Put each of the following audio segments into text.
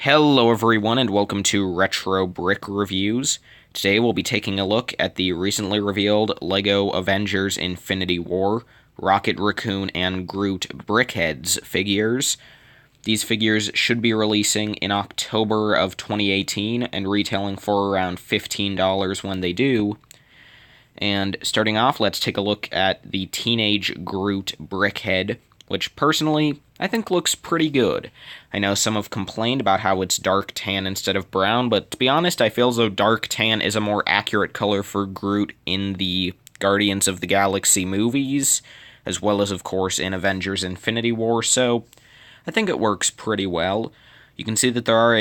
Hello everyone and welcome to Retro Brick Reviews. Today we'll be taking a look at the recently revealed LEGO Avengers Infinity War, Rocket, Raccoon, and Groot Brickheadz figures. These figures should be releasing in October of 2018 and retailing for around $15 when they do. And starting off, let's take a look at the Teenage Groot Brickhead, which personally I think looks pretty good. I know some have complained about how it's dark tan instead of brown, but to be honest, I feel as though dark tan is a more accurate color for Groot in the Guardians of the Galaxy movies, as well as, of course, in Avengers Infinity War, so I think it works pretty well. You can see that there are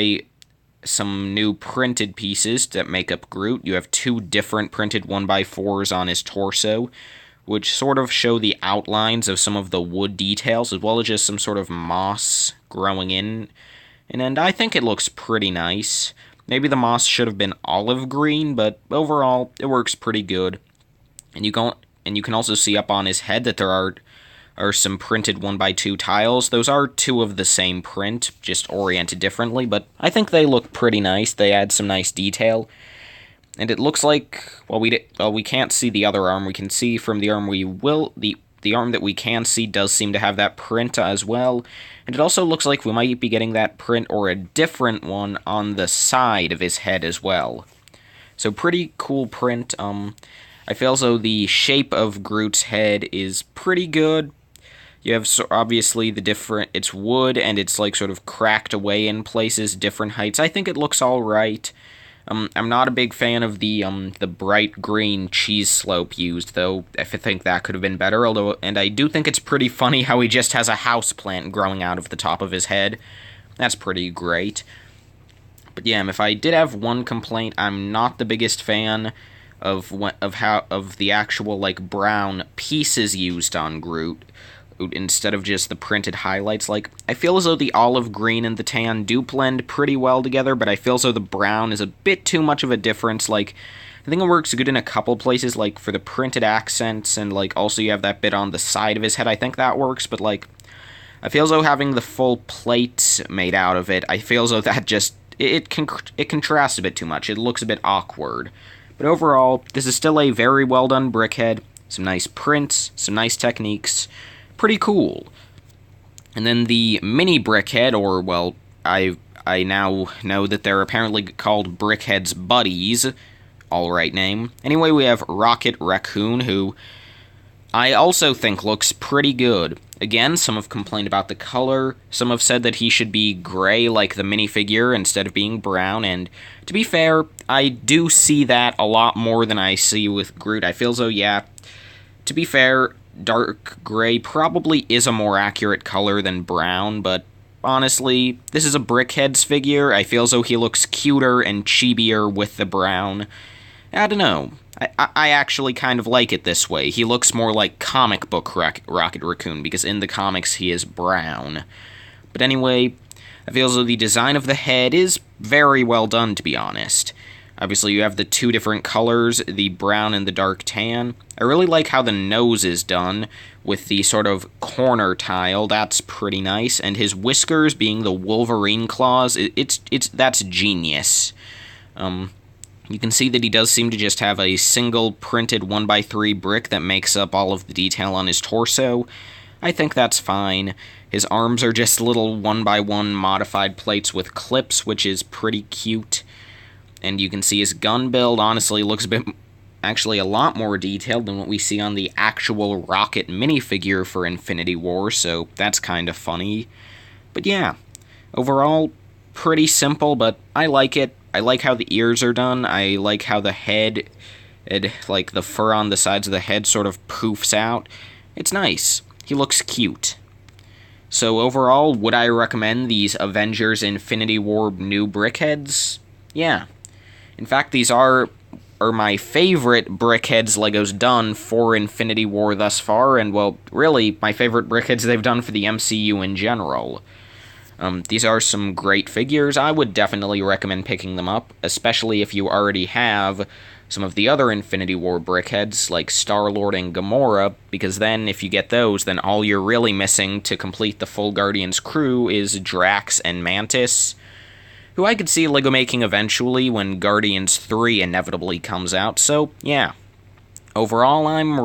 some new printed pieces that make up Groot. You have two different printed 1x4s on his torso, which sort of show the outlines of some of the wood details, as well as just some sort of moss growing in. And I think it looks pretty nice. Maybe the moss should have been olive green, but overall, it works pretty good. And you can also see up on his head that there are some printed 1x2 tiles. Those are two of the same print, just oriented differently, but I think they look pretty nice. They add some nice detail. And it looks like, we can't see the other arm. We can see from the arm the arm that we can see does seem to have that print as well. And it also looks like we might be getting that print or a different one on the side of his head as well. So pretty cool print. I feel as though the shape of Groot's head is pretty good. You have obviously it's wood and it's like sort of cracked away in places, different heights. I think it looks all right. I'm not a big fan of the bright green cheese slope used, though. I think that could have been better. And I do think it's pretty funny how he just has a house plant growing out of the top of his head. That's pretty great. But yeah, if I did have one complaint, I'm not the biggest fan of the actual like brown pieces used on Groot, instead of just the printed highlights. Like, I feel as though the olive green and the tan do blend pretty well together, but I feel as though the brown is a bit too much of a difference. Like, I think it works good in a couple places, like for the printed accents, and like also you have that bit on the side of his head. I think that works, but like, I feel as though having the full plate made out of it, I feel as though that just it contrasts a bit too much. It looks a bit awkward. But overall, this is still a very well done brickhead. Some nice prints, some nice techniques. Pretty cool. And then the mini brickhead, or, well, I now know that they're apparently called Brickheadz Buddies. All right name. Anyway, we have Rocket Raccoon, who I also think looks pretty good. Again, some have complained about the color. Some have said that he should be gray like the minifigure instead of being brown. And to be fair, I do see that a lot more than I see with Groot. I feel as though, yeah, to be fair, dark gray probably is a more accurate color than brown, but honestly, this is a Brickheadz figure. I feel as though he looks cuter and chibier with the brown. I don't know. I actually kind of like it this way. He looks more like comic book Rocket Raccoon, because in the comics he is brown. But anyway, I feel as though the design of the head is very well done, to be honest. Obviously, you have the two different colors, the brown and the dark tan. I really like how the nose is done with the sort of corner tile. That's pretty nice. And his whiskers being the Wolverine claws, that's genius. You can see that he does seem to just have a single printed 1x3 brick that makes up all of the detail on his torso. I think that's fine. His arms are just little 1x1 modified plates with clips, which is pretty cute. And you can see his gun build honestly looks actually a lot more detailed than what we see on the actual Rocket minifigure for Infinity War, so that's kind of funny. But yeah, overall, pretty simple, but I like it. I like how the ears are done. I like how the head, like the fur on the sides of the head sort of poofs out. It's nice. He looks cute. So overall, would I recommend these Avengers Infinity War new Brickheadz? Yeah. In fact, these are my favorite Brickheadz Legos done for Infinity War thus far, and, well, really, my favorite Brickheadz they've done for the MCU in general. These are some great figures. I would definitely recommend picking them up, especially if you already have some of the other Infinity War Brickheadz, like Star-Lord and Gamora, because then, if you get those, then all you're really missing to complete the full Guardians crew is Drax and Mantis. who I could see LEGO making eventually when Guardians 3 inevitably comes out, so yeah. Overall, I'm